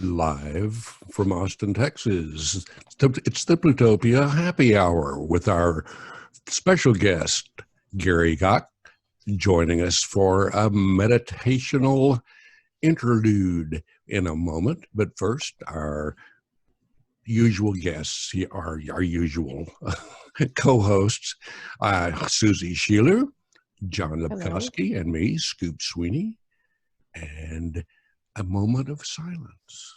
Live from Austin, Texas. It's the Plutopia Happy Hour with our special guest, Gary Gach, joining us for a meditational interlude in a moment. But first, our usual guests, our usual co-hosts, Suzy Shelor, Jon Lebkowsky, and me, Scoop Sweeney, and a moment of silence.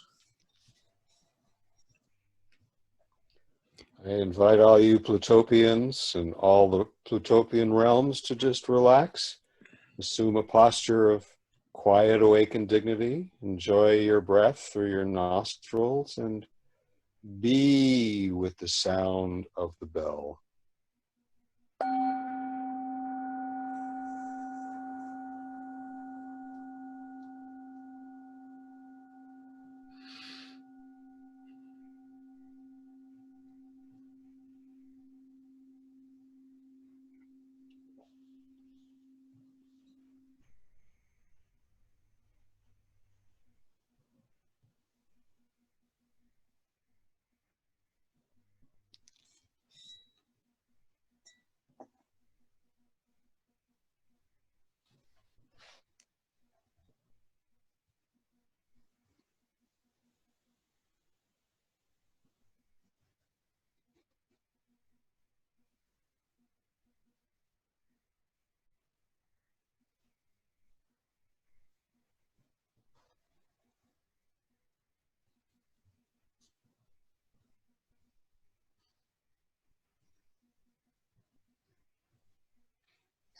I invite all you Plutopians and all the Plutopian realms to just relax, assume a posture of quiet, awakened dignity, enjoy your breath through your nostrils, and be with the sound of the bell.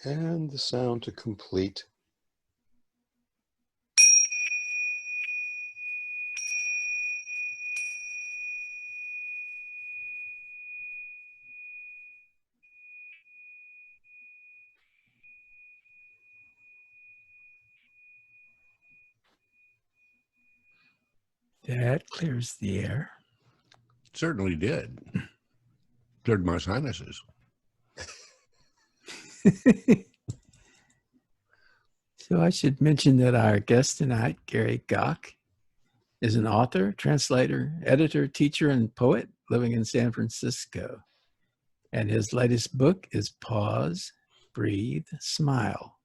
And the sound to complete. That clears the air. It certainly did. Cleared my sinuses. So I should mention that our guest tonight, Gary Gach, is an author, translator, editor, teacher, and poet living in San Francisco. And his latest book is Pause, Breathe, Smile,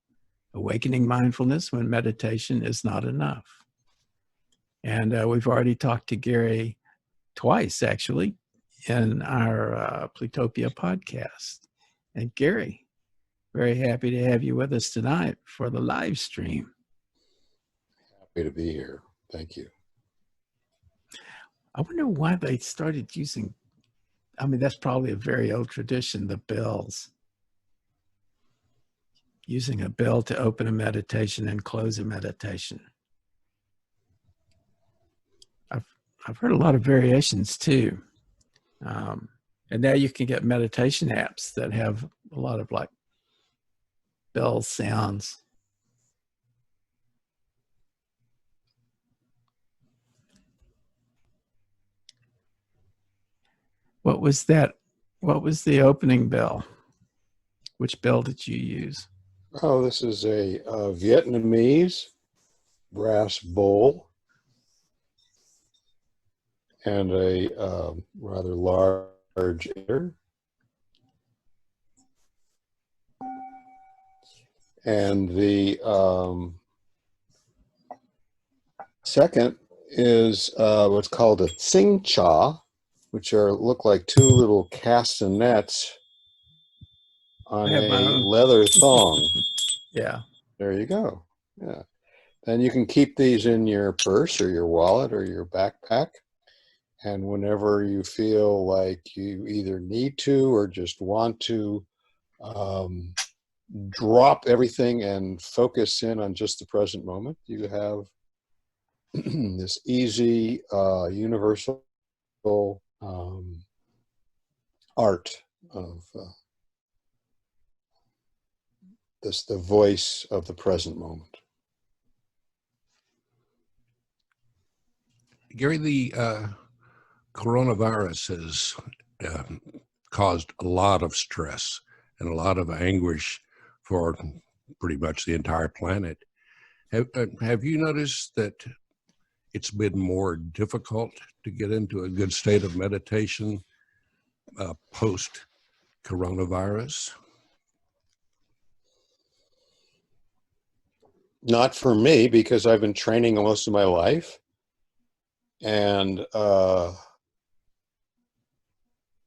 Awakening Mindfulness When Meditation is Not Enough. And we've already talked to Gary twice, actually, in our Plutopia podcast. And Gary, very happy to have you with us tonight for the live stream. Happy to be here. Thank you. I wonder why they started using, I mean, that's probably a very old tradition, the bells. Using a bell to open a meditation and close a meditation. I've heard a lot of variations too. And now you can get meditation apps that have a lot of like bell sounds. What was that? What was the opening bell? Which bell did you use? Oh, this is a Vietnamese brass bowl and a rather large ear. And the second is what's called a tsing cha, which look like two little castanets on a leather thong. Yeah. There you go. Yeah. And you can keep these in your purse or your wallet or your backpack. And whenever you feel like you either need to or just want to drop everything and focus in on just the present moment, you have this easy, universal art of the voice of the present moment. Gary, the coronavirus has caused a lot of stress and a lot of anguish for pretty much the entire planet. Have you noticed that it's been more difficult to get into a good state of meditation post-coronavirus? Not for me, because I've been training most of my life. And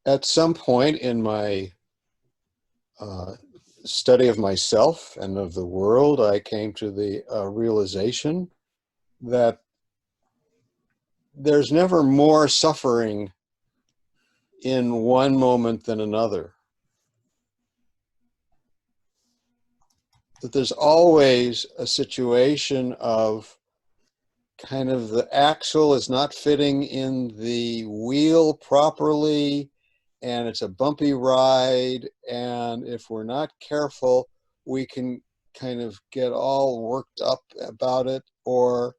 at some point in my study of myself and of the world, I came to the realization that there's never more suffering in one moment than another. That there's always a situation of kind of the axle is not fitting in the wheel properly, and it's a bumpy ride, and if we're not careful, we can kind of get all worked up about it, or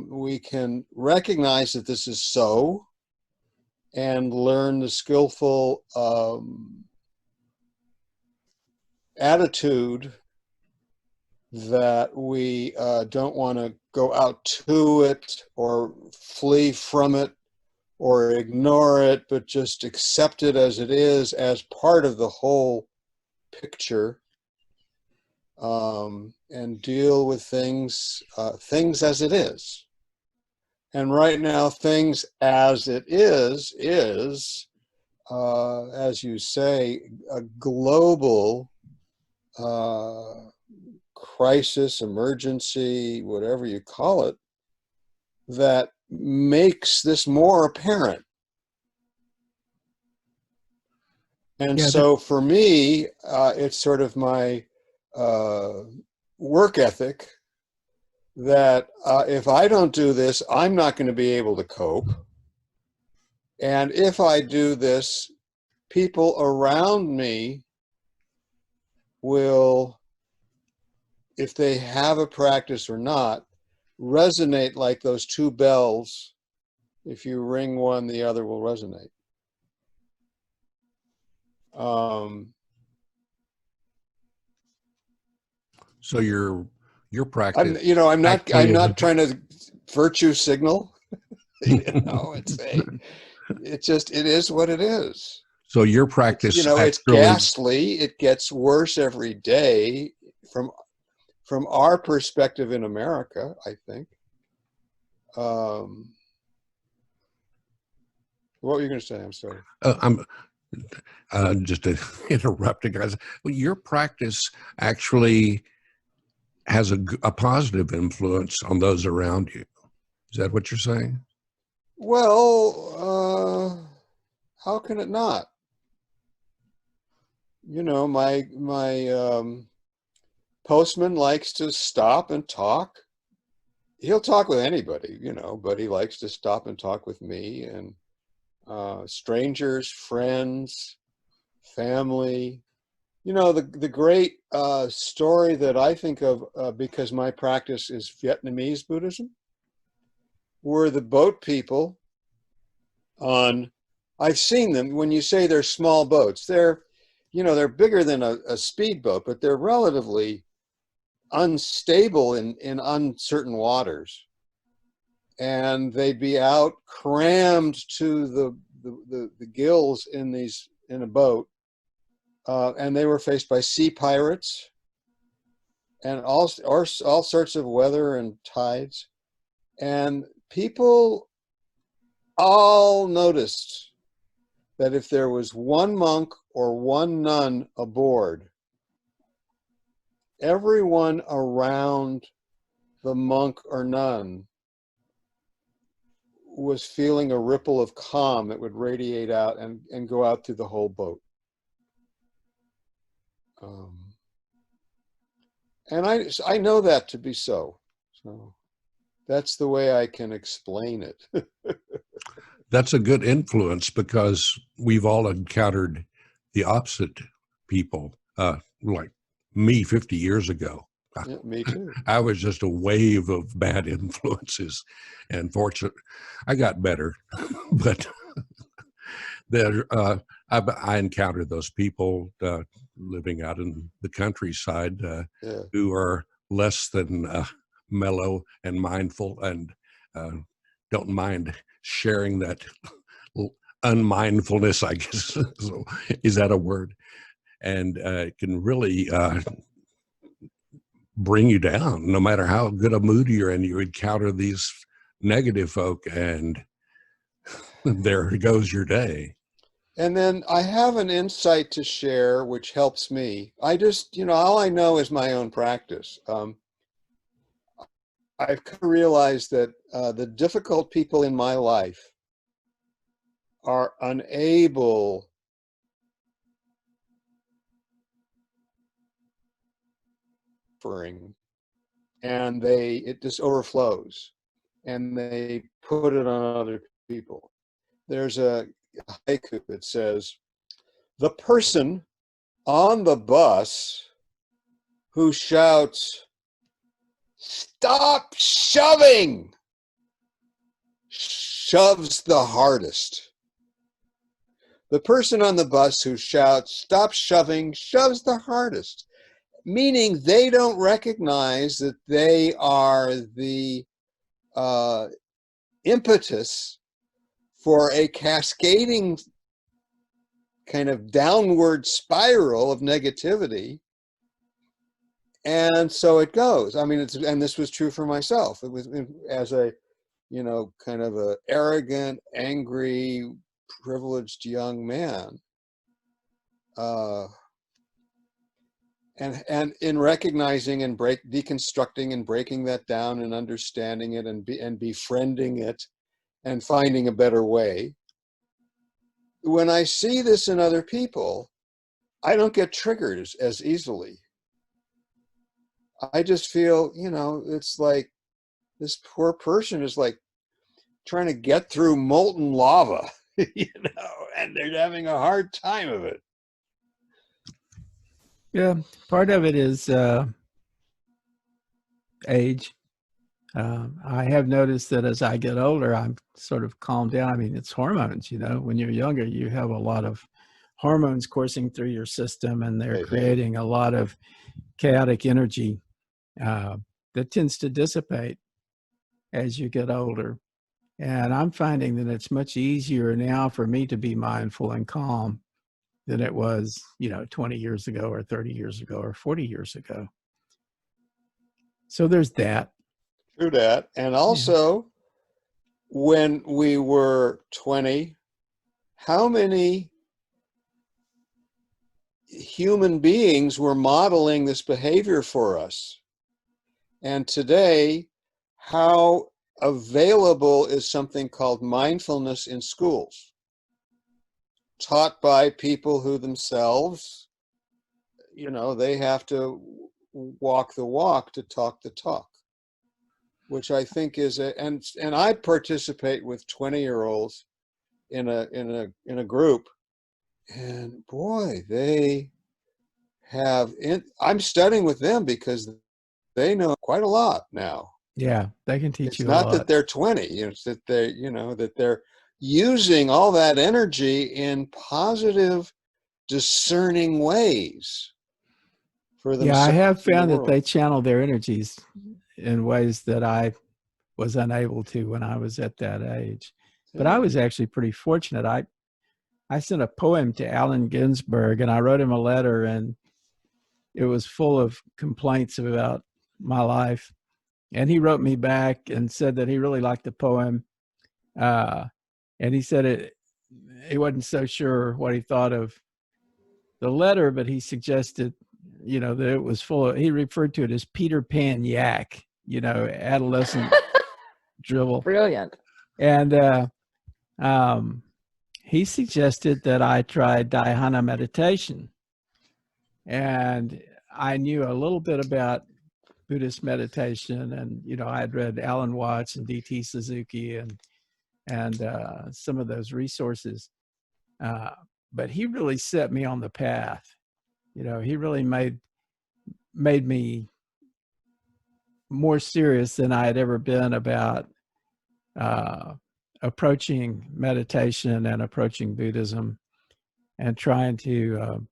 we can recognize that this is so and learn the skillful attitude that we don't want to go out to it or flee from it or ignore it, but just accept it as it is, as part of the whole picture, and deal with things as it is. And right now, things as it is, as you say, a global crisis, emergency, whatever you call it, that makes this more apparent. And so for me, it's sort of my work ethic that if I don't do this, I'm not going to be able to cope. And if I do this, people around me will, if they have a practice or not, resonate like those two bells. If you ring one, the other will resonate. So your practice. I'm not trying to virtue signal. It is what it is. So your practice, it's ghastly. It gets worse every day from our perspective in America, I think. What were you going to say? I'm sorry. I'm just interrupting, guys. Well, your practice actually has a positive influence on those around you. Is that what you're saying? Well, how can it not? My postman likes to stop and talk. He'll talk with anybody, but he likes to stop and talk with me, and strangers, friends, family. The great story that I think of, because my practice is Vietnamese Buddhism, were the boat people I've seen them. When you say they're small boats, they're bigger than a speedboat, but they're relatively unstable in uncertain waters. And they'd be out crammed to the gills in a boat. And they were faced by sea pirates and all sorts of weather and tides. And people all noticed that if there was one monk or one nun aboard, everyone around the monk or nun was feeling a ripple of calm that would radiate out and go out through the whole boat. And I know that to be so. So that's the way I can explain it. That's a good influence, because we've all encountered the opposite people, like me 50 years ago. Yeah, me too. I was just a wave of bad influences, and fortunately, I got better. But I encountered those people living out in the countryside who are less than mellow and mindful, and don't mind sharing that unmindfulness, I guess. So, is that a word? And it can really bring you down, no matter how good a mood you're in. You encounter these negative folk, and there goes your day. And then I have an insight to share, which helps me. I just, all I know is my own practice. I've realized that the difficult people in my life are unable and it just overflows, and they put it on other people. There's a haiku that says, "The person on the bus who shouts, 'Stop shoving!' shoves the hardest. The person on the bus who shouts, 'Stop shoving!' shoves the hardest." Meaning they don't recognize that they are the impetus for a cascading kind of downward spiral of negativity. And so it goes. I mean, and this was true for myself. It was as a, kind of a arrogant, angry, privileged young man. And in recognizing and deconstructing and breaking that down and understanding it and befriending it and finding a better way. When I see this in other people, I don't get triggered as easily. I just feel, it's like this poor person is like trying to get through molten lava, and they're having a hard time of it. Yeah, part of it is age. I have noticed that as I get older, I'm sort of calmed down. I mean, it's hormones, when you're younger, you have a lot of hormones coursing through your system, and they're creating a lot of chaotic energy that tends to dissipate as you get older. And I'm finding that it's much easier now for me to be mindful and calm than it was, 20 years ago or 30 years ago or 40 years ago. So there's that. True that. And also, when we were 20, how many human beings were modeling this behavior for us? And today, how available is something called mindfulness in schools, taught by people who themselves, they have to walk the walk to talk the talk, which I think is and I participate with 20-year-olds in a group, and boy, they have I'm studying with them because they know quite a lot now. Yeah, they can teach you a lot. It's not that they're 20, it's that they, that they're using all that energy in positive, discerning ways for themselves. Yeah, I have found that they channel their energies in ways that I was unable to when I was at that age. But I was actually pretty fortunate. I sent a poem to Allen Ginsberg, and I wrote him a letter, and it was full of complaints about my life. And he wrote me back and said that he really liked the poem. And he said he wasn't so sure what he thought of the letter, but he suggested, that it was he referred to it as Peter Pan yak, adolescent dribble. Brilliant. And he suggested that I try dhyana meditation. And I knew a little bit about Buddhist meditation, and I had read Alan Watts and D.T. Suzuki and some of those resources, but he really set me on the path. He really made me more serious than I had ever been about approaching meditation and approaching Buddhism, and trying to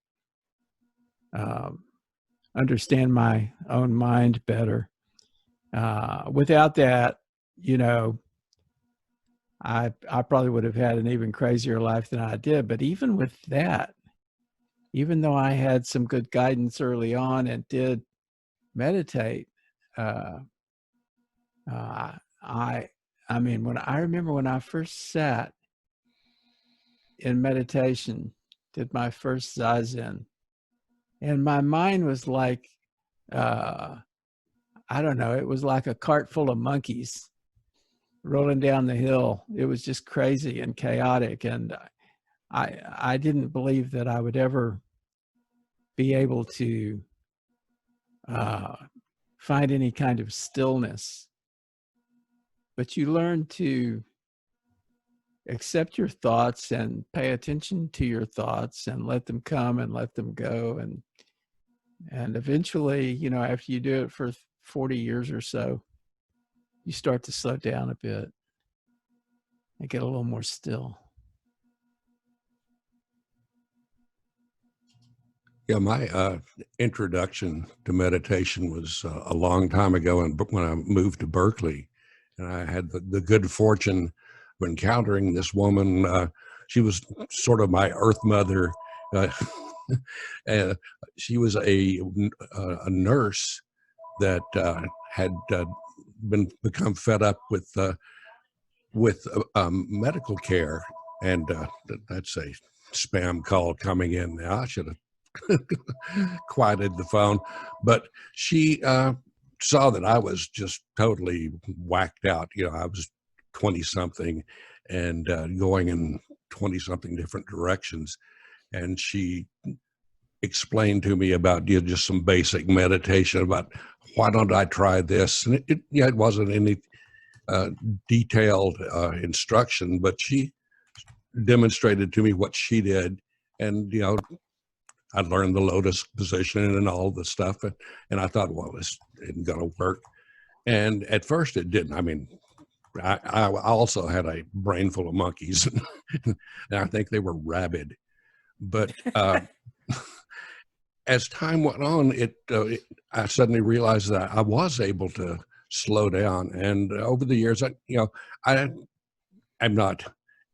understand my own mind better. Without that, I probably would have had an even crazier life than I did. But even with that, even though I had some good guidance early on and did meditate, uh, I mean, when I remember when I first sat in meditation, did my first zazen, and my mind was like, I don't know, it was like a cart full of monkeys rolling down the hill. It was just crazy and chaotic, and I didn't believe that I would ever be able to find any kind of stillness. But you learn to accept your thoughts and pay attention to your thoughts and let them come and let them go. And eventually, you know, after you do it for 40 years or so, you start to slow down a bit and get a little more still. Yeah, my introduction to meditation was a long time ago, and when I moved to Berkeley, and I had the good fortune of encountering this woman. She was sort of my earth mother. Uh, she was a nurse that had become fed up with medical care, and that's a spam call coming in now. I should have quieted the phone, but she saw that I was just totally whacked out. You know, I was 20 something and going in 20 something different directions. And she explained to me about just some basic meditation about why don't I try this? And it wasn't any detailed instruction, but she demonstrated to me what she did. And, you know, I learned the lotus position and all the stuff. And I thought, well, this isn't going to work. And at first it didn't. I mean, I also had a brain full of monkeys, and I think they were rabid. But as time went on, I suddenly realized that I was able to slow down. And over the years, I'm not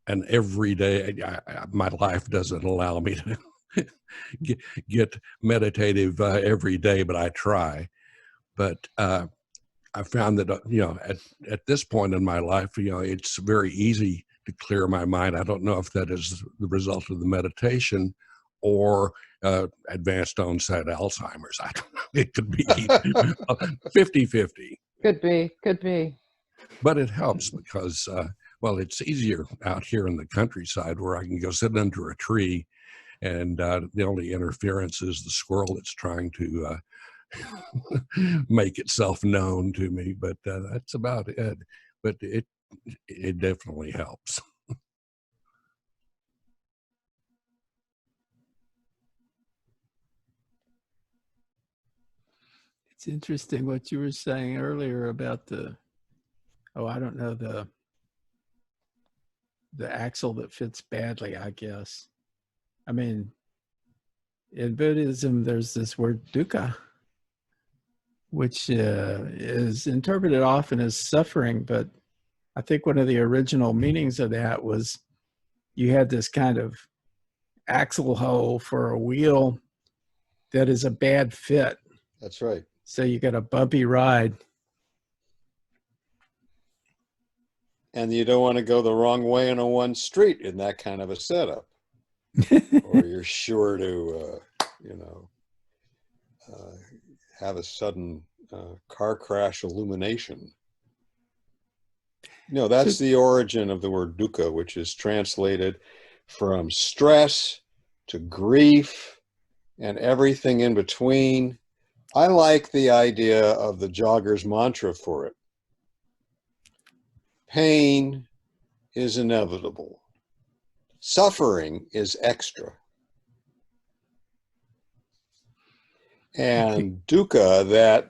an everyday. My life doesn't allow me to get meditative every day, but I try. But I found that at this point in my life, it's very easy to clear my mind. I don't know if that is the result of the meditation or advanced onset Alzheimer's. I don't know. It could be 50-50. Could be. But it helps because, well, it's easier out here in the countryside where I can go sit under a tree and the only interference is the squirrel that's trying to make itself known to me. But that's about it. But it definitely helps. It's interesting what you were saying earlier about I don't know, the axle that fits badly, I guess. I mean, in Buddhism, there's this word dukkha, which is interpreted often as suffering, but I think one of the original meanings of that was you had this kind of axle hole for a wheel that is a bad fit. That's right. So you got a bumpy ride. And you don't want to go the wrong way on a one street in that kind of a setup. Or you're sure to, have a sudden car crash illumination. No, that's the origin of the word dukkha, which is translated from stress to grief and everything in between. I like the idea of the jogger's mantra for it. Pain is inevitable. Suffering is extra. And dukkha, that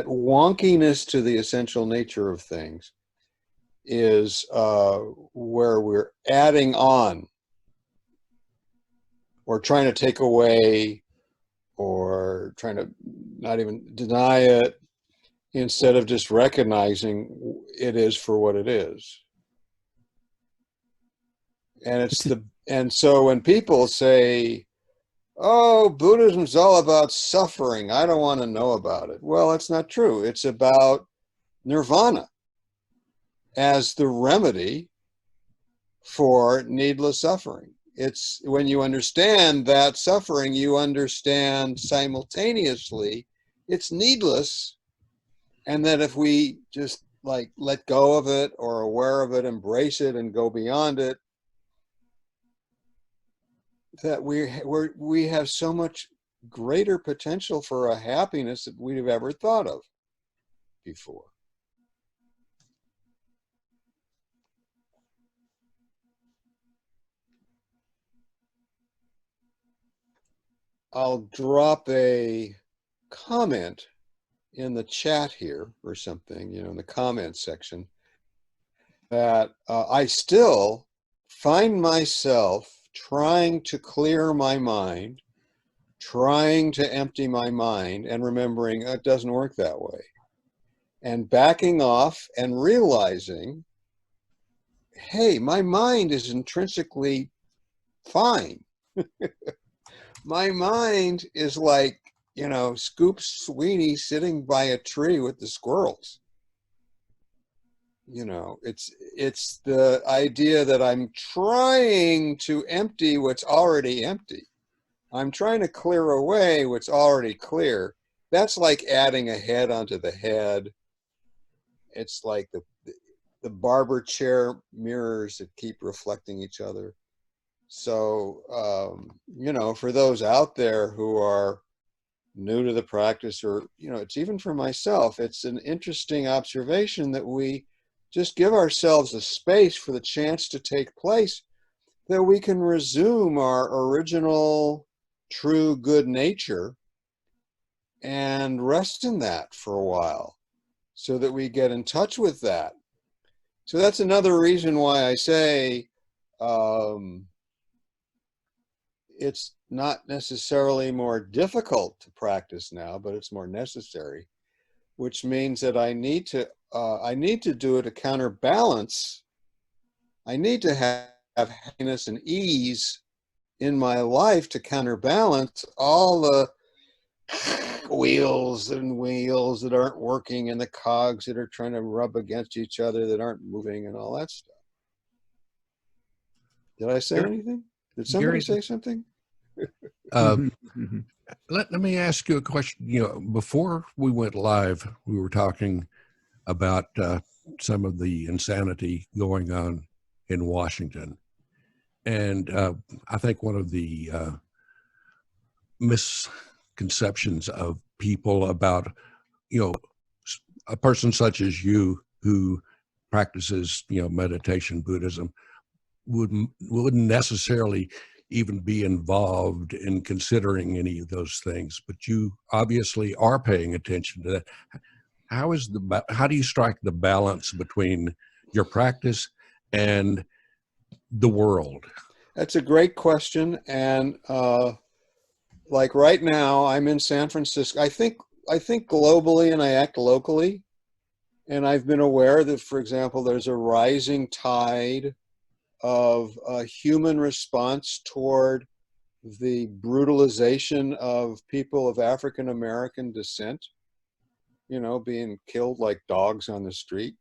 wonkiness to the essential nature of things, is where we're adding on or trying to take away or trying to not even deny it. instead of just recognizing it is for what it is. And so when people say, oh, Buddhism's all about suffering, I don't want to know about it. Well, that's not true. It's about nirvana as the remedy for needless suffering. It's when you understand that suffering, you understand simultaneously it's needless, and that if we just like let go of it or aware of it, embrace it and go beyond it, that we have so much greater potential for a happiness that we've ever thought of before. I'll drop a comment in the chat here or something, in the comments section, that I still find myself trying to clear my mind, trying to empty my mind, and remembering it doesn't work that way. And backing off and realizing, hey, my mind is intrinsically fine. My mind is like, Scoop Sweeney sitting by a tree with the squirrels. It's the idea that I'm trying to empty what's already empty. I'm trying to clear away what's already clear. That's like adding a head onto the head. It's like the barber chair mirrors that keep reflecting each other. So, for those out there who are new to the practice, or, it's even for myself, it's an interesting observation that we just give ourselves a space for the chance to take place, that we can resume our original true good nature and rest in that for a while so that we get in touch with that. So that's another reason why I say it's not necessarily more difficult to practice now, but it's more necessary, which means that I need to do it to counterbalance. I need to have happiness and ease in my life to counterbalance all the wheels that aren't working and the cogs that are trying to rub against each other that aren't moving and all that stuff. Did I say anything? Did somebody say something? Let me ask you a question. Before we went live, we were talking about some of the insanity going on in Washington. And I think one of the misconceptions of people about, a person such as you who practices, meditation, Buddhism, wouldn't necessarily even be involved in considering any of those things, but you obviously are paying attention to that. How do you strike the balance between your practice and the world? That's a great question. And like right now, I'm in San Francisco. I think globally and I act locally. And I've been aware that, for example, there's a rising tide of a human response toward the brutalization of people of African American descent, being killed like dogs on the street.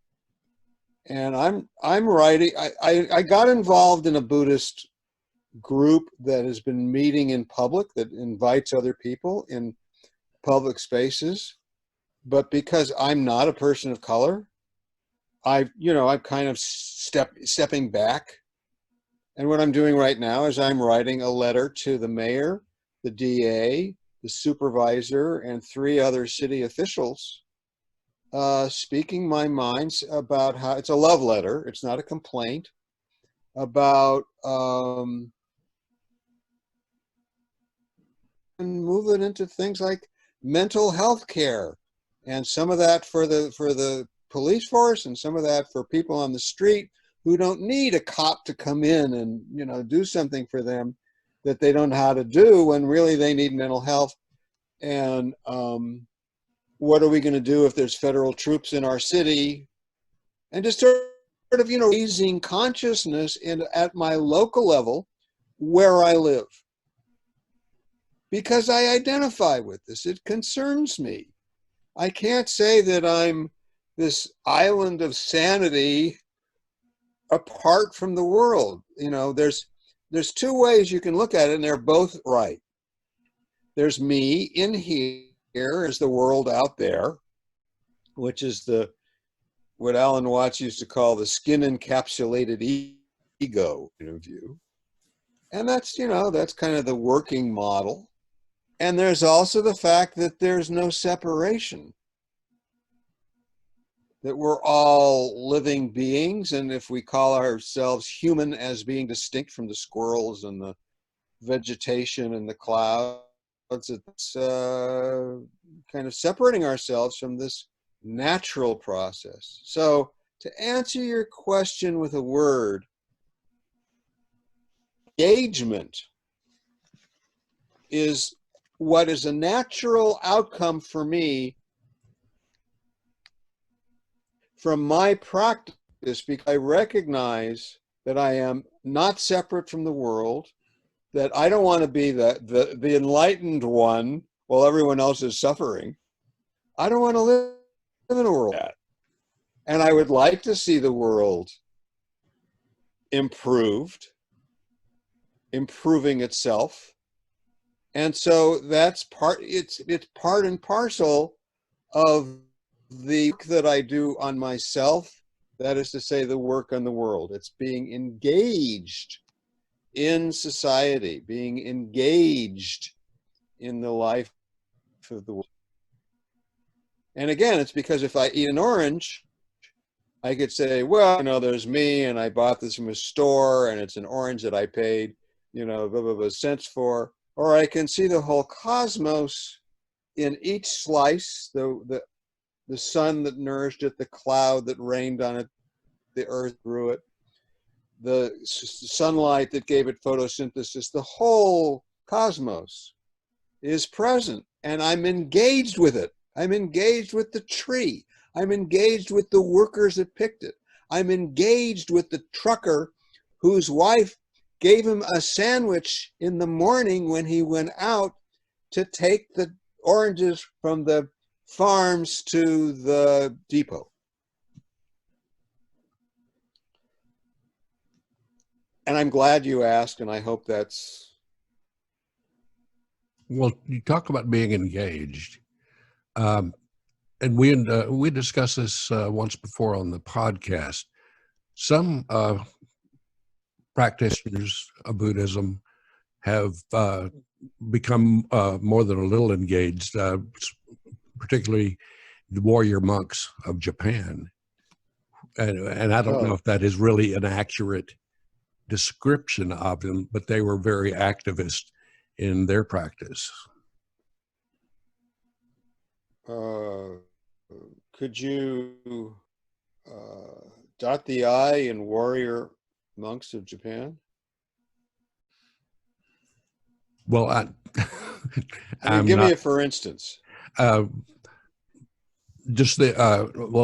And I'm writing, I got involved in a Buddhist group that has been meeting in public, that invites other people in public spaces. But because I'm not a person of color, I'm kind of stepping back. And what I'm doing right now is I'm writing a letter to the mayor, the DA, the supervisor, and 3 other city officials, speaking my minds about how it's a love letter. It's not a complaint about and move it into things like mental health care, and some of that for the police force, and some of that for people on the street who don't need a cop to come in and do something for them that they don't know how to do when really they need mental health. And what are we going to do if there's federal troops in our city? And just sort of, raising consciousness at my local level where I live. Because I identify with this. It concerns me. I can't say that I'm this island of sanity apart from the world. There's two ways you can look at it, and they're both right. There's me in here, is the world out there, which is what Alan Watts used to call the skin encapsulated ego view. And that's kind of the working model. And there's also the fact that there's no separation, that we're all living beings. And if we call ourselves human as being distinct from the squirrels and the vegetation and the clouds, it's kind of separating ourselves from this natural process. So to answer your question with a word, engagement is what is a natural outcome for me from my practice, because I recognize that I am not separate from the world, that I don't want to be the enlightened one while everyone else is suffering. I don't want to live in a world like that. And I would like to see the world improving itself. And so that's it's part and parcel of the work that I do on myself. That is to say, the work on the world. It's being engaged in society, being engaged in the life of the world. And again, it's because if I eat an orange, I could say, well, there's me, and I bought this from a store, and it's an orange that I paid, blah, blah, blah cents for. Or I can see the whole cosmos in each slice, the sun that nourished it, the cloud that rained on it, the earth grew it, the sunlight that gave it photosynthesis. The whole cosmos is present, and I'm engaged with it. I'm engaged with the tree. I'm engaged with the workers that picked it. I'm engaged with the trucker whose wife gave him a sandwich in the morning when he went out to take the oranges from the farms to the depot. And I'm glad you asked, and I hope that's... Well, you talk about being engaged. And we discussed this once before on the podcast. Some practitioners of Buddhism have become more than a little engaged, particularly the warrior monks of Japan. And I don't know if that is really an accurate description of them, but they were very activist in their practice. Could you dot the I in warrior monks of Japan? Well, give me a for instance. Well,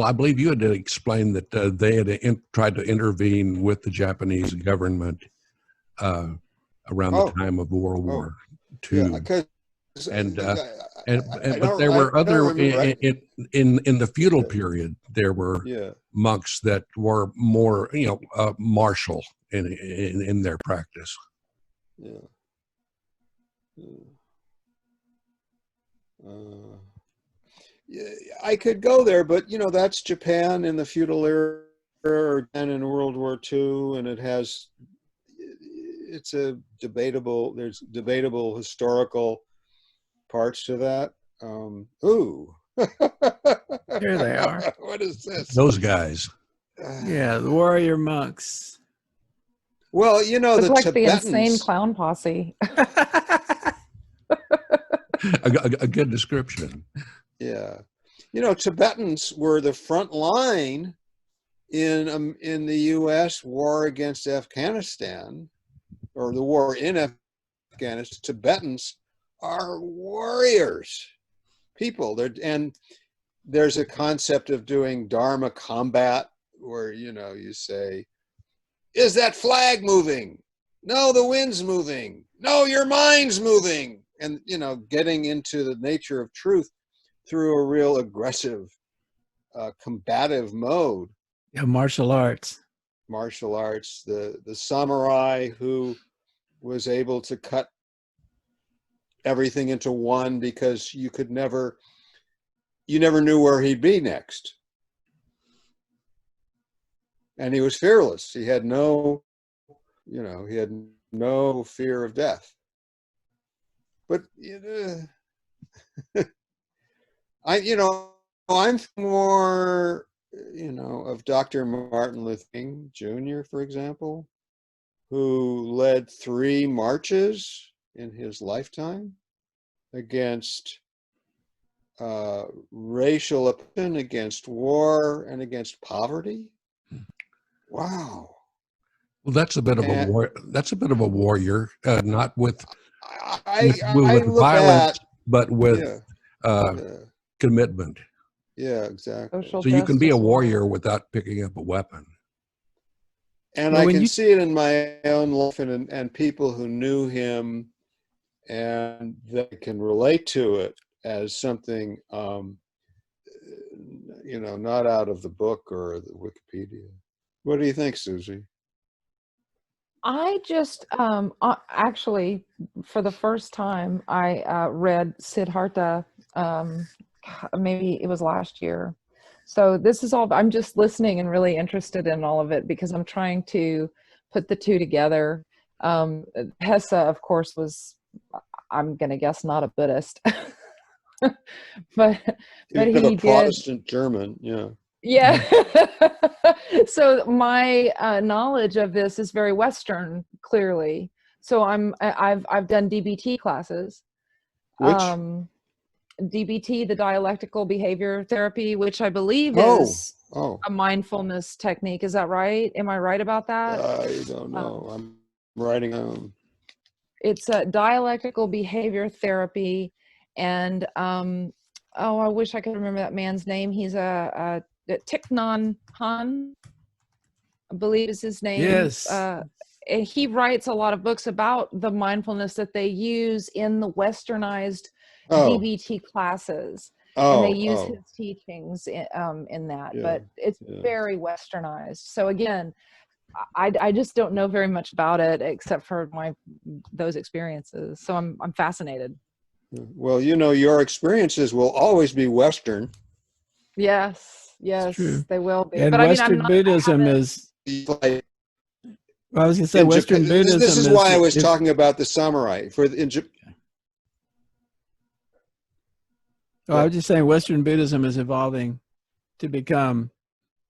I believe you had to explain that they had tried to intervene with the Japanese government around the time of World War II. Yeah, because but there were other in the feudal period. There were monks that were more, martial in their practice. I could go there, but that's Japan in the feudal era and in World War II, and there's debatable historical parts to that. Ooh. Here they are. What is this? Those guys. Yeah, the warrior monks. Well, It's the like Tibetans. the insane clown posse. a good description. Yeah. Tibetans were the front line in the U.S. war against Afghanistan, or the war in Afghanistan. Tibetans are warriors, people. And there's a concept of doing Dharma combat where, you say, is that flag moving? No, the wind's moving. No, your mind's moving. And, getting into the nature of truth through a real aggressive, combative mode. Yeah, martial arts. The samurai who was able to cut everything into one because you never knew where he'd be next. And he was fearless. He had no fear of death. But I'm more, of Dr. Martin Luther King Jr., for example, who led 3 marches in his lifetime against racial oppression, against war, and against poverty. Wow. Well, that's a bit of a war. That's a bit of a warrior, not with I look violence, at, but with commitment. Yeah, exactly. Social So you can be a justice warrior without picking up a weapon. And Well, I can see it in my own life and people who knew him, and they can relate to it as something, not out of the book or the Wikipedia. What do you think, Susie? I just actually, for the first time, I read Siddhartha. Maybe it was last year. So this is all. I'm just listening and really interested in all of it because I'm trying to put the two together. Hesse, of course, was, I'm going to guess, not a Buddhist, but He he a did. Protestant German, yeah. Yeah. So my knowledge of this is very Western, clearly. So I've done DBT classes. Which? DBT, the dialectical behavior therapy, which I believe is a mindfulness technique. Is that right? Am I right about that? I don't know. I'm writing down. It's a dialectical behavior therapy, and I wish I could remember that man's name. He's a Thich Nhat Hanh, I believe is his name. Yes. And he writes a lot of books about the mindfulness that they use in the westernized DBT classes. And they use his teachings in that, but it's very westernized. So again, I just don't know very much about it except for those experiences. So I'm fascinated. Well, your experiences will always be Western. Yes, they will be. And but Western Buddhism is. I was going to say Western Buddhism. This is why I was talking about the samurai I was just saying Western Buddhism is evolving to become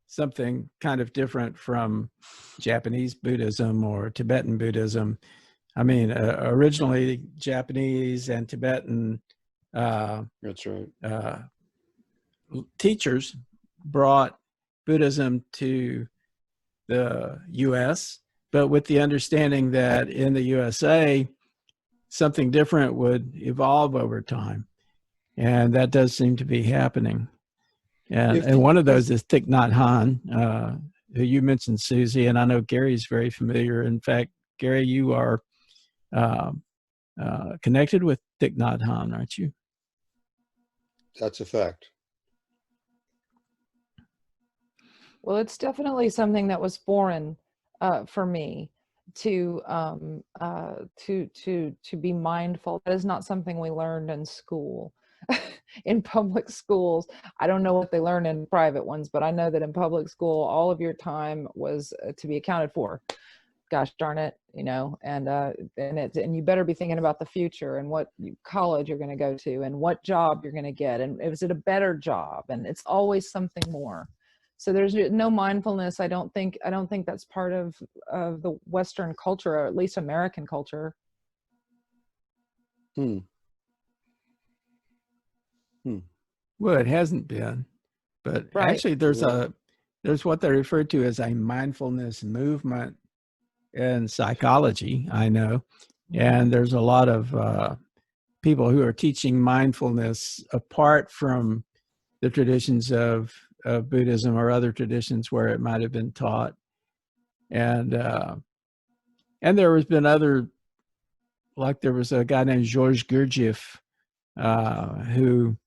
something kind of different from Japanese Buddhism or Tibetan Buddhism. I mean, originally Japanese and Tibetan that's right. Teachers brought Buddhism to the U.S., but with the understanding that in the USA, something different would evolve over time. And that does seem to be happening. And one of those is Thich Nhat Hanh, who you mentioned, Susie, and I know Gary's very familiar. In fact, Gary, you are connected with Thich Nhat Hanh, aren't you? That's a fact. Well, it's definitely something that was foreign for me to be mindful. That is not something we learned in school. In public schools, I don't know what they learn in private ones, but I know that in public school, all of your time was to be accounted for. Gosh darn it, and you better be thinking about the future and what college you're going to go to and what job you're going to get, and is it a better job, and it's always something more. So there's no mindfulness. I don't think that's part of the Western culture, or at least American culture. Well, it hasn't been, but actually there's what they refer to as a mindfulness movement in psychology, I know. And there's a lot of people who are teaching mindfulness apart from the traditions of Buddhism or other traditions where it might have been taught. And there has been other, like there was a guy named George Gurdjieff who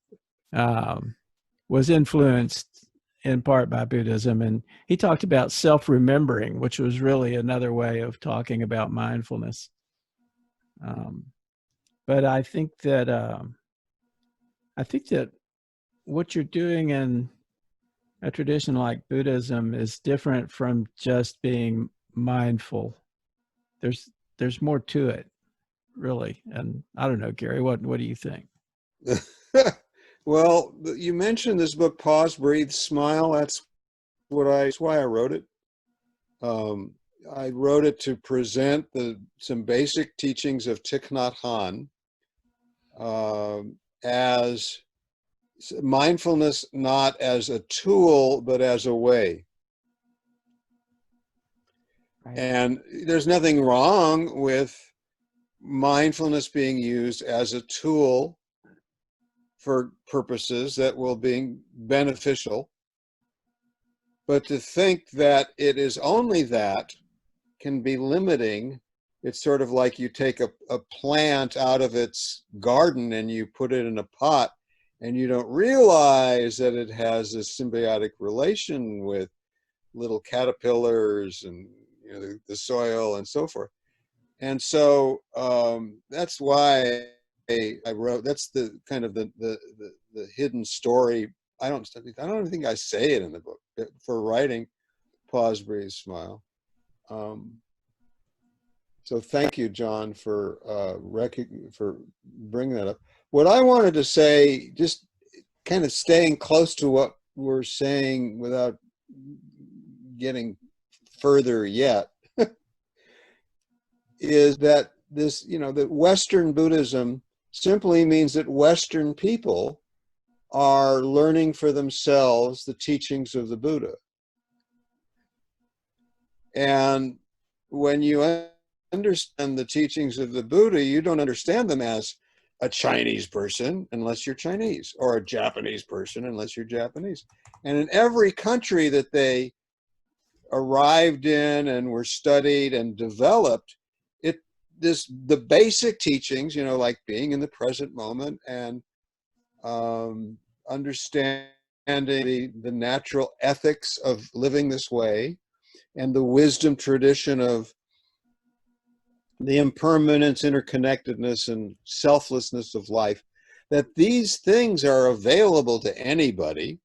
was influenced in part by Buddhism, and he talked about self-remembering, which was really another way of talking about mindfulness. But I think that what you're doing in a tradition like Buddhism is different from just being mindful. There's more to it, really. And I don't know, Gary, what do you think? Well, you mentioned this book, Pause, Breathe, Smile. That's why I wrote it. I wrote it to present some basic teachings of Thich Nhat Hanh as mindfulness, not as a tool, but as a way. Right. And there's nothing wrong with mindfulness being used as a tool for purposes that will be beneficial. But to think that it is only that can be limiting. It's sort of like you take a plant out of its garden and you put it in a pot, and you don't realize that it has a symbiotic relation with little caterpillars and the soil and so forth. And so that's why I wrote. That's the kind of the hidden story. I don't even think I say it in the book for writing Pause, Breathe, Smile. So thank you, Jon, for bringing that up. What I wanted to say, just kind of staying close to what we're saying without getting further yet, is that that Western Buddhism simply means that Western people are learning for themselves the teachings of the Buddha. And when you understand the teachings of the Buddha, you don't understand them as a Chinese person unless you're Chinese, or a Japanese person unless you're Japanese. And in every country that they arrived in and were studied and developed, the basic teachings, like being in the present moment and understanding the natural ethics of living this way, and the wisdom tradition of the impermanence, interconnectedness, and selflessness of life, that these things are available to anybody,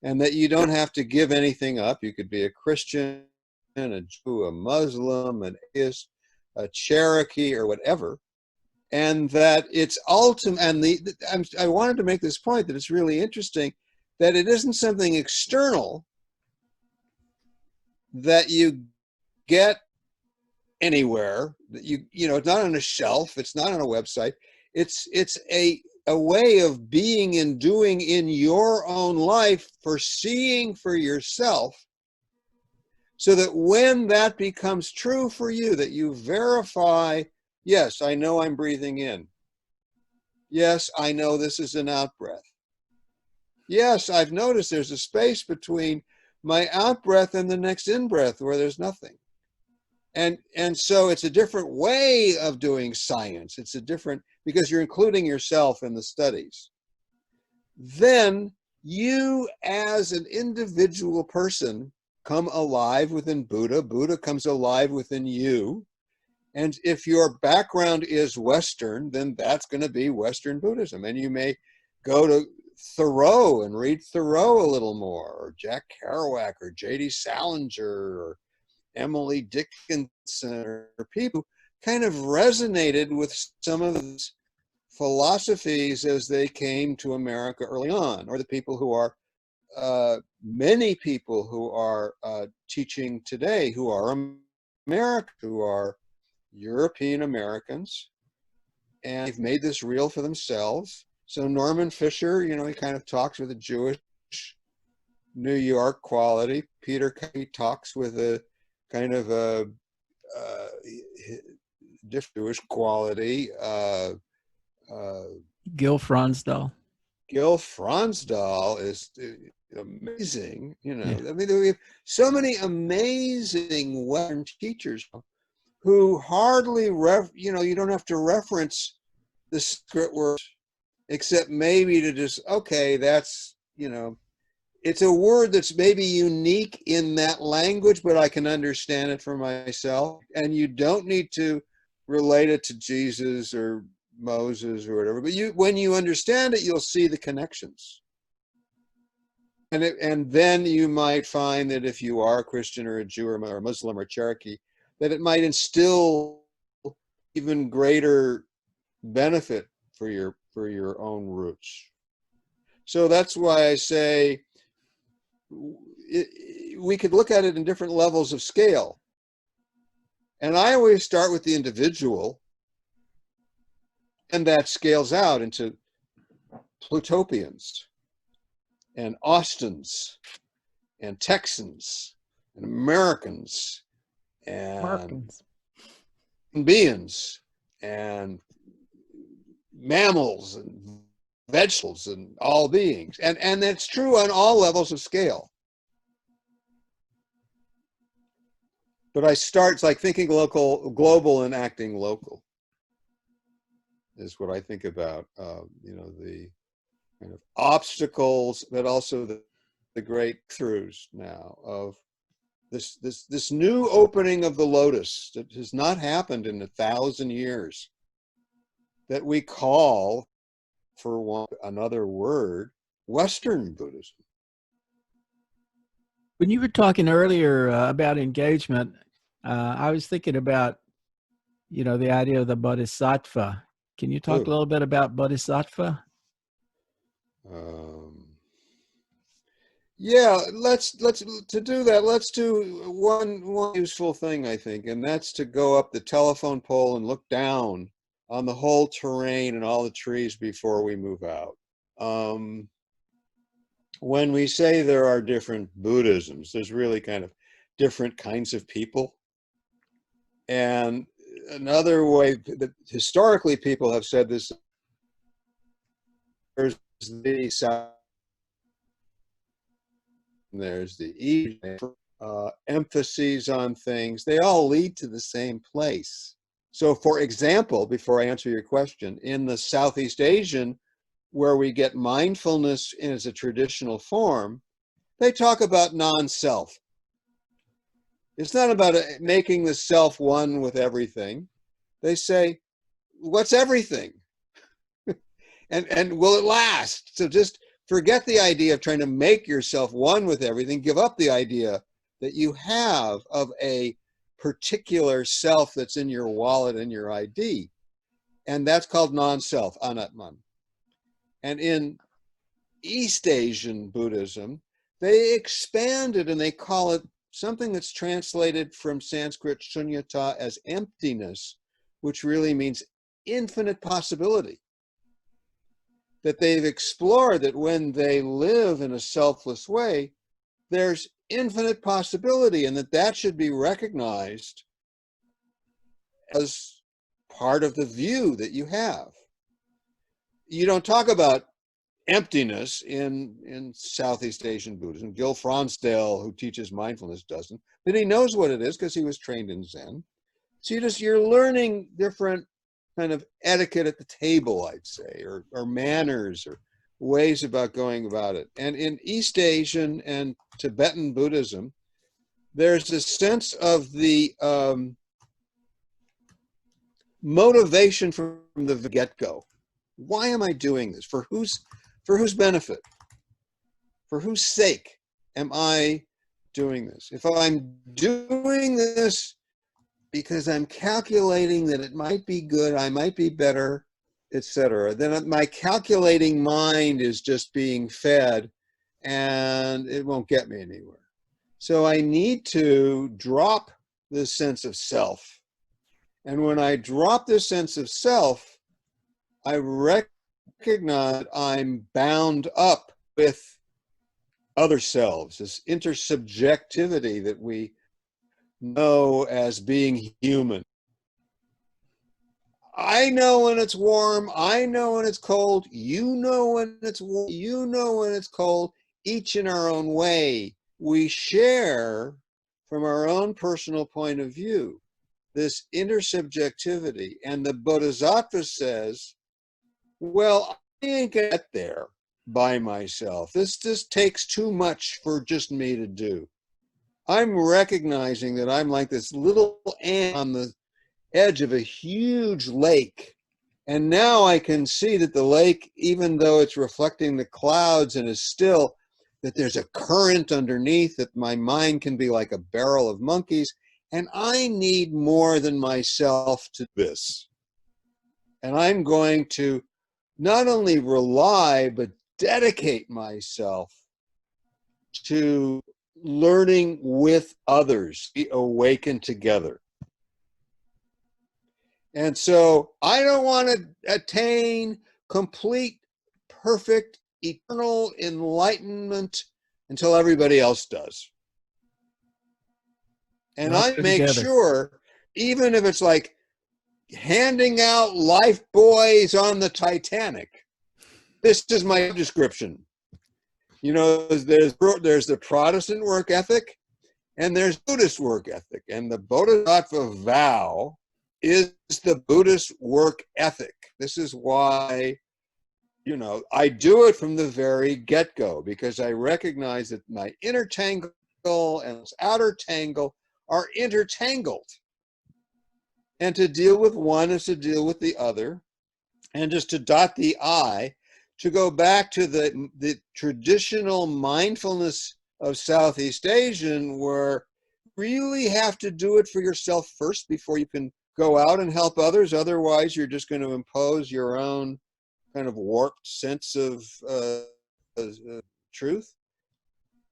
and that you don't have to give anything up. You could be a Christian, a Jew, a Muslim, an atheist, a Cherokee, or whatever, and that it's ultimate. And I wanted to make this point that it's really interesting that it isn't something external that you get anywhere, that it's not on a shelf, it's not on a website. It's a way of being and doing in your own life, for seeing for yourself, so that when that becomes true for you, that you verify, yes, I know I'm breathing in. Yes, I know this is an out breath. Yes, I've noticed there's a space between my out breath and the next in breath where there's nothing. And so it's a different way of doing science. It's a different, because you're including yourself in the studies. Then you, as an individual person, come alive within Buddha. Buddha comes alive within you. And if your background is Western, then that's going to be Western Buddhism. And you may go to Thoreau and read Thoreau a little more, or Jack Kerouac, or J.D. Salinger, or Emily Dickinson, or people who kind of resonated with some of these philosophies as they came to America early on, or the people who are, many people who are teaching today, who are American, who are European Americans, and they've made this real for themselves. So Norman Fisher, he kind of talks with a Jewish New York quality. Peter Covey talks with a kind of a different Jewish quality. Gil Fronsdal. Gil Fronsdal is amazing. You know, Yeah. I mean, we have so many amazing Western teachers who hardly you don't have to reference the script words, except maybe to just, okay, that's, it's a word that's maybe unique in that language, but I can understand it for myself. And you don't need to relate it to Jesus or Moses or whatever, but when you understand it, you'll see the connections. And then you might find that if you are a Christian or a Jew or a Muslim or Cherokee, that it might instill even greater benefit for your own roots. So that's why I say we could look at it in different levels of scale. And I always start with the individual, and that scales out into Plutopians and Austins and Texans and Americans and beings and mammals and vegetables and all beings. And that's true on all levels of scale. But I start, it's like thinking global and acting local is what I think about, the kind of obstacles, but also the great throughs now of this new opening of the lotus that has not happened in 1,000 years, that we call, for another word, Western Buddhism. When you were talking earlier about engagement, I was thinking about, the idea of the bodhisattva. Can you talk a little bit about bodhisattva? Yeah, let's do one useful thing, I think, and that's to go up the telephone pole and look down on the whole terrain and all the trees before we move out. When we say there are different Buddhisms, there's really kind of different kinds of people. And another way that historically people have said this, there's the South, there's the East, emphases on things, they all lead to the same place. So for example, before I answer your question, in the Southeast Asian, where we get mindfulness as a traditional form, they talk about non-self. It's not about making the self one with everything. They say, what's everything? and will it last? So just forget the idea of trying to make yourself one with everything. Give up the idea that you have of a particular self that's in your wallet and your ID. And that's called non-self, anatman. And in East Asian Buddhism, they expand it and they call it something that's translated from Sanskrit shunyata as emptiness, which really means infinite possibility. That they've explored that when they live in a selfless way, there's infinite possibility, and that should be recognized as part of the view that you have. You don't talk about emptiness in Southeast Asian Buddhism. Gil Fronsdal, who teaches mindfulness, doesn't, but he knows what it is because he was trained in Zen. So you're learning different kind of etiquette at the table, I'd say, or manners or ways about going about it. And in East Asian and Tibetan Buddhism, there's a sense of the motivation from the get-go. Why am I doing this? For whose benefit? For whose sake am I doing this? If I'm doing this because I'm calculating that it might be good, I might be better, etc., then my calculating mind is just being fed and it won't get me anywhere. So I need to drop this sense of self. And when I drop this sense of self, I recognize I'm bound up with other selves, this intersubjectivity that we know as being human. I know when it's warm, I know when it's cold, you know when it's warm, you know when it's cold, each in our own way. We share from our own personal point of view this intersubjectivity. And the Bodhisattva says, well, I ain't get there by myself. This just takes too much for just me to do. I'm recognizing that I'm like this little ant on the edge of a huge lake. And now I can see that the lake, even though it's reflecting the clouds and is still, that there's a current underneath, that my mind can be like a barrel of monkeys. And I need more than myself to this. And I'm going to not only rely, but dedicate myself to learning with others, be awakened together. And so I don't want to attain complete, perfect, eternal enlightenment until everybody else does. And Well, I put make together. sure, even if it's like handing out life buoys on the Titanic, this is my description. You know, there's the Protestant work ethic and there's Buddhist work ethic. And the Bodhisattva vow is the Buddhist work ethic. This is why, you know, I do it from the very get-go, because I recognize that my inner tangle and this outer tangle are intertangled. And to deal with one is to deal with the other. And just to dot the I, to go back to the traditional mindfulness of Southeast Asian, where you really have to do it for yourself first before you can go out and help others. Otherwise, you're just going to impose your own kind of warped sense of truth.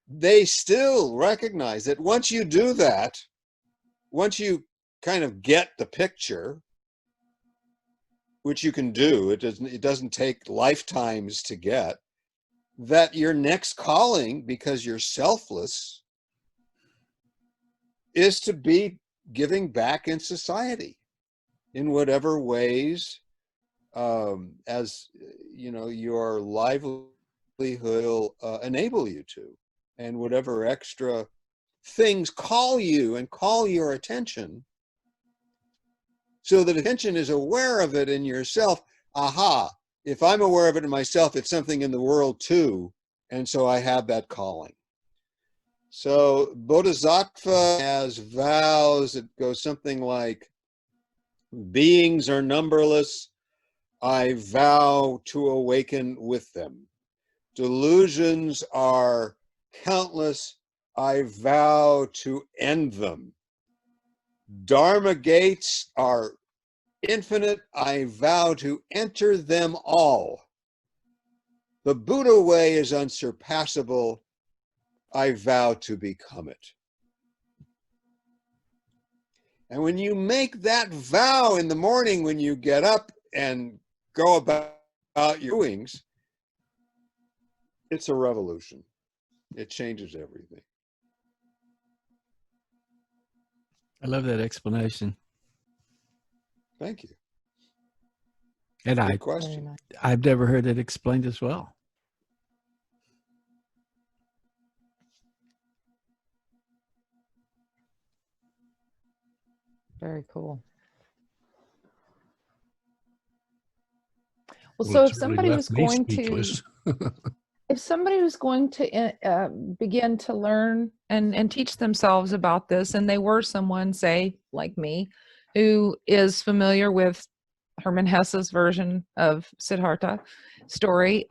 They still recognize that once you do that, once you kind of get the picture, which you can do, it doesn't take lifetimes to get, that your next calling, because you're selfless, is to be giving back in society in whatever ways, as you know, your livelihood will enable you to, and whatever extra things call you and call your attention, so that attention is aware of it in yourself. Aha, if I'm aware of it in myself, it's something in the world too, and so I have that calling. So Bodhisattva has vows that go something like, beings are numberless, I vow to awaken with them. Delusions are countless, I vow to end them. Dharma gates are infinite, I vow to enter them all. The Buddha way is unsurpassable, I vow to become it. And when you make that vow in the morning, when you get up and go about your doings, it's a revolution. It changes everything. I love that explanation. Thank you. And Good question. Nice. I've never heard it explained as well. Very cool. Well, Well, so if it's really somebody was left me going to, speechless. if somebody was going to begin to learn and teach themselves about this, and they were someone, say, like me, who is familiar with Hermann Hesse's version of Siddhartha story,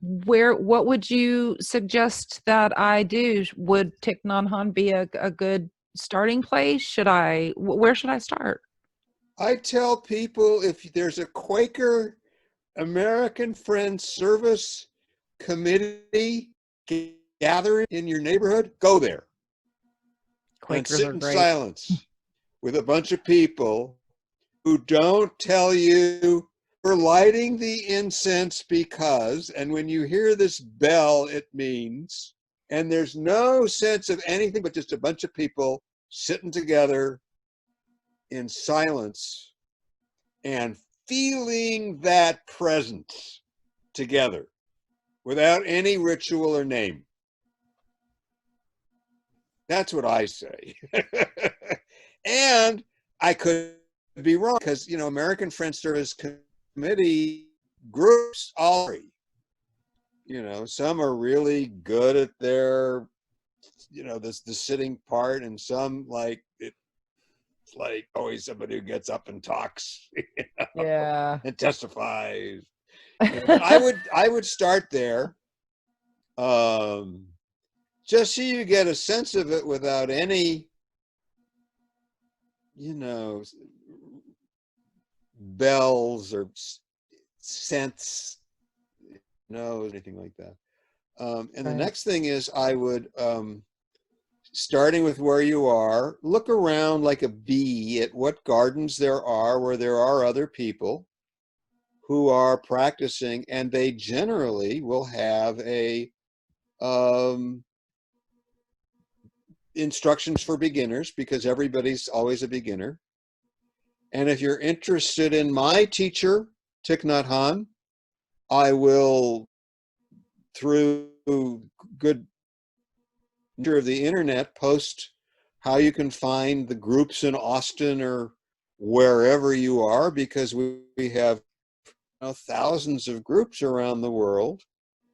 what would you suggest that I do? Would Thich Nhat Hanh be a good starting place? Where should I start? I tell people, if there's a Quaker American Friends Service Committee gathering in your neighborhood, go there. Quakers and sit are in great. silence with a bunch of people who don't tell you we're lighting the incense because, and when you hear this bell, it means, and there's no sense of anything but just a bunch of people sitting together in silence, and feeling that presence together without any ritual or name. That's what I say. And I could be wrong because, you know, American Friends Service Committee groups all vary. You know, some are really good at their, you know, the sitting part, and some like it's like always somebody who gets up and talks, you know, Yeah. and testifies. You know, but I would start there, just so you get a sense of it without any, you know, bells or scents, no, anything like that. And the Right. next thing is I would, starting with where you are, look around like a bee at what gardens there are where there are other people who are practicing, and they generally will have a instructions for beginners, because everybody's always a beginner. And if you're interested in my teacher, Thich Nhat Hanh, I will, through good of the internet, post how you can find the groups in Austin or wherever you are, because we have, you know, thousands of groups around the world,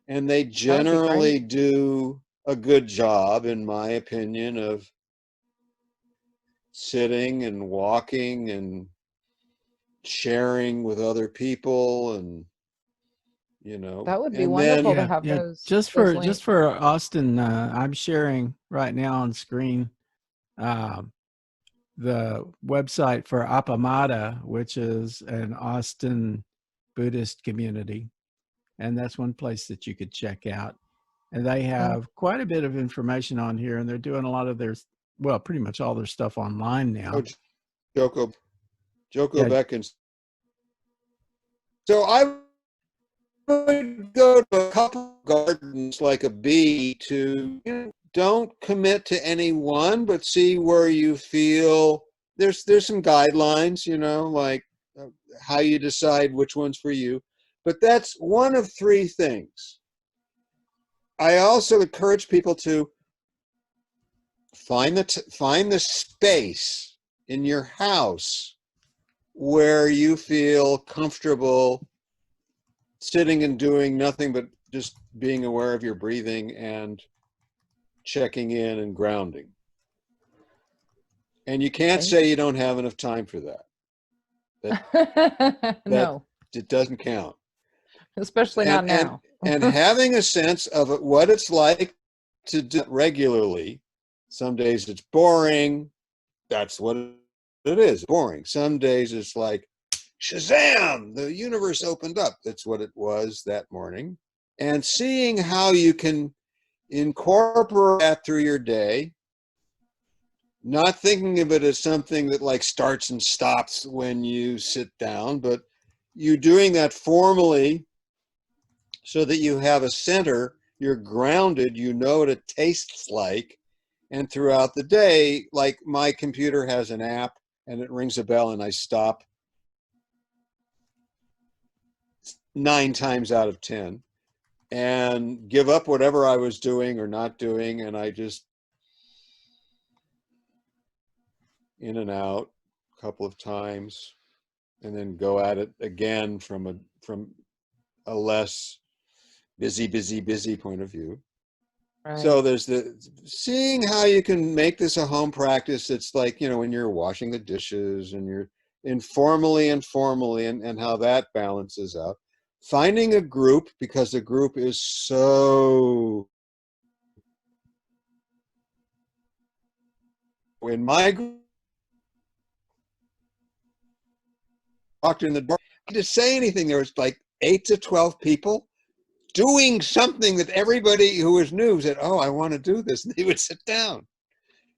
and they That would be generally great. do a good job, in my opinion, of sitting and walking and sharing with other people, and, you know, That would be and wonderful then to Yeah, have yeah. those Just links. for Austin, I'm sharing right now on screen the website for Appamada, which is an Austin Buddhist community, and that's one place that you could check out. And they have quite a bit of information on here, and they're doing a lot of their, well, pretty much all their stuff online now. Joko Yeah, Beckins. So I would go to a couple of gardens like a bee to, you know, don't commit to any one, but see where you feel. There's some guidelines, you know, like how you decide which one's for you. But that's one of three things. I also encourage people to find the space in your house where you feel comfortable sitting and doing nothing but just being aware of your breathing and checking in and grounding. And you can't say you don't have enough time for that. That No, it doesn't count. especially not now. And having a sense of what it's like to do it regularly. Some days it's boring. That's what it is, boring. Some days it's like, Shazam, the universe opened up. That's what it was that morning. And seeing how you can incorporate that through your day, not thinking of it as something that like starts and stops when you sit down, but you doing that formally so that you have a center, you're grounded, you know what it tastes like. And throughout the day, like my computer has an app and it rings a bell and I stop 9 times out of 10 and give up whatever I was doing or not doing, and I just in and out a couple of times, and then go at it again from a less busy point of view. Right. So there's the seeing how you can make this a home practice. It's like, you know, when you're washing the dishes and you're informally and formally, and how that balances out. Finding a group, because a group is so, in my group, walked in the door, I didn't say anything. There was like 8 to 12 people doing something that everybody who was new said, oh, I want to do this. And they would sit down.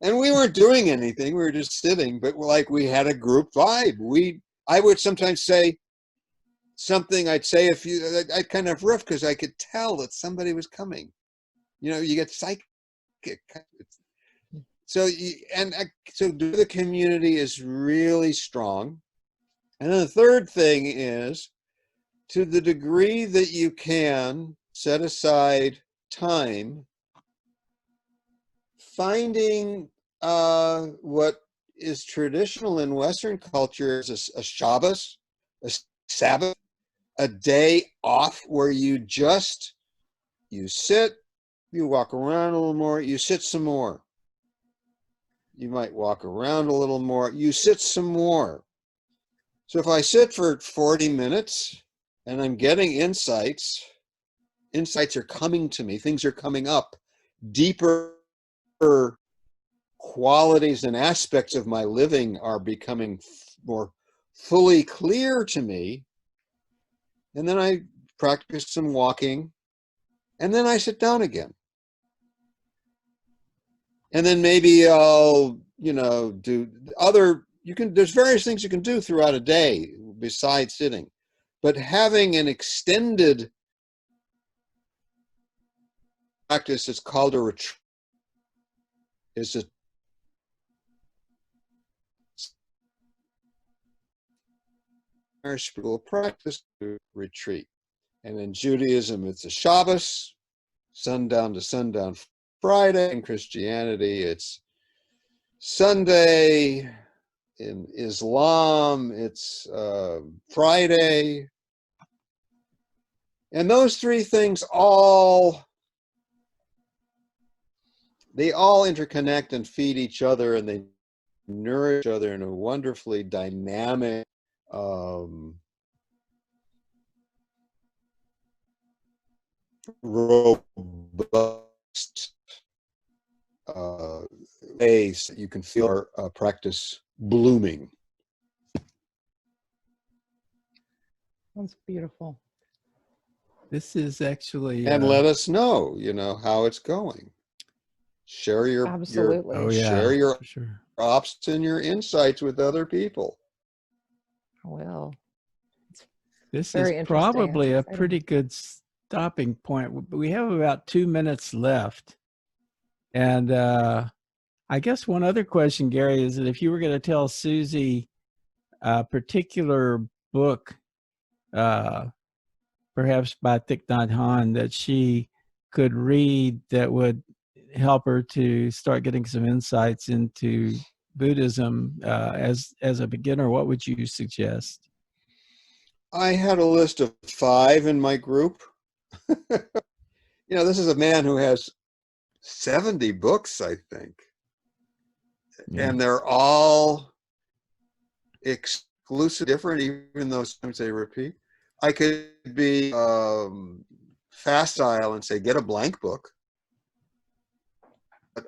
And we weren't doing anything. We were just sitting, but like we had a group vibe. I would sometimes say something, I'd I kind of riff because I could tell that somebody was coming. You know, you get psychic. So so the community is really strong. And then the third thing is, to the degree that you can set aside time, finding what is traditional in Western culture is a Shabbos, a Sabbath, a day off where you sit, you walk around a little more, you sit some more. You might walk around a little more, you sit some more. So if I sit for 40 minutes and I'm getting insights are coming to me, things are coming up, deeper qualities and aspects of my living are becoming more fully clear to me. And then I practice some walking, and then I sit down again. And then maybe I'll, do there's various things you can do throughout a day besides sitting. But having an extended practice is called a retreat. It's a spiritual practice retreat. And in Judaism, it's a Shabbos, sundown to sundown Friday. In Christianity, it's Sunday. In Islam, it's Friday. And those three things they all interconnect and feed each other, and they nourish each other in a wonderfully dynamic, robust ways that you can feel our practice blooming. That's beautiful. This is actually And let us know, how it's going. Share your Absolutely. oh yeah, share your for sure. props and your insights with other people. I will. This Very is interesting. probably That's a exciting. pretty good stopping point. We have about 2 minutes left. And I guess one other question, Gary, is that if you were going to tell Susie a particular book, perhaps by Thich Nhat Hanh, that she could read that would help her to start getting some insights into Buddhism as a beginner, what would you suggest? I had a list of 5 in my group. This is a man who has 70 books, I think. Yeah. And they're all exclusive, different, even though sometimes they repeat. I could be facile and say, get a blank book. But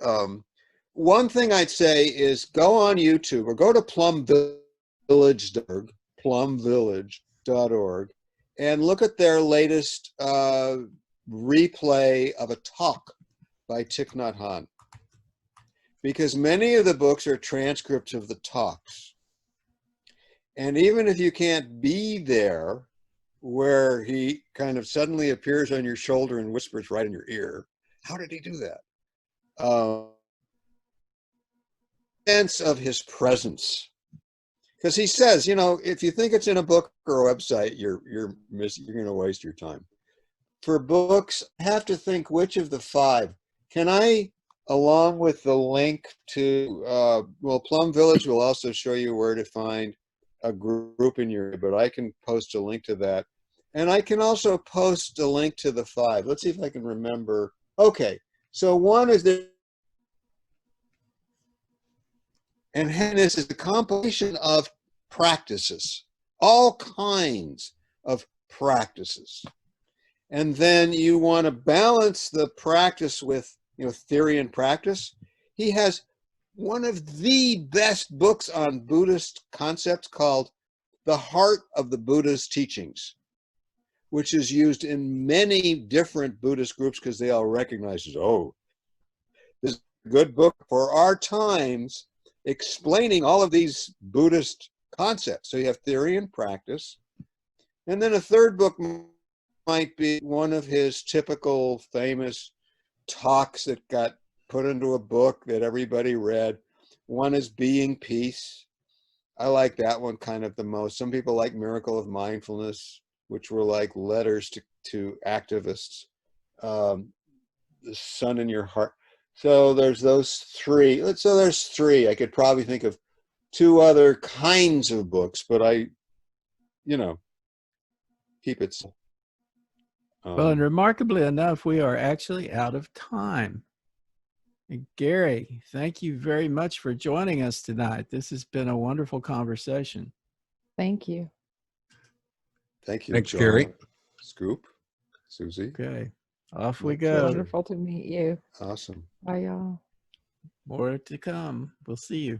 one thing I'd say is go on YouTube or go to plumvillage.org, and look at their latest replay of a talk by Thich Nhat Hanh. Because many of the books are transcripts of the talks. And even if you can't be there, where he kind of suddenly appears on your shoulder and whispers right in your ear, how did he do that? Sense of his presence. Because he says, if you think it's in a book or a website, you're going to waste your time. For books, I have to think which of the 5. Can I, along with the link to, Plum Village will also show you where to find a group in your, but I can post a link to that. And I can also post a link to the 5. Let's see if I can remember. Okay, so one is there. And this is a compilation of practices, all kinds of practices. And then you want to balance the practice with, theory and practice. He has one of the best books on Buddhist concepts called The Heart of the Buddha's Teachings, which is used in many different Buddhist groups because they all recognize it. Oh, this is a good book for our times, explaining all of these Buddhist concepts. So you have theory and practice. And then a third book might be one of his typical famous talks that got put into a book that everybody read. One is Being Peace. I like that one kind of the most. Some people like Miracle of Mindfulness, which were like letters to activists. The Sun in Your Heart. So there's those three. So there's three. I could probably think of two other kinds of books, but I, keep it. Well, and remarkably enough, we are actually out of time. And Gary, thank you very much for joining us tonight. This has been a wonderful conversation. Thank you. Thank you, Thanks, Jon. Gary. Scoop, Susie. Okay, off we My go. pleasure. Wonderful to meet you. Awesome. Bye, y'all. More to come. We'll see you.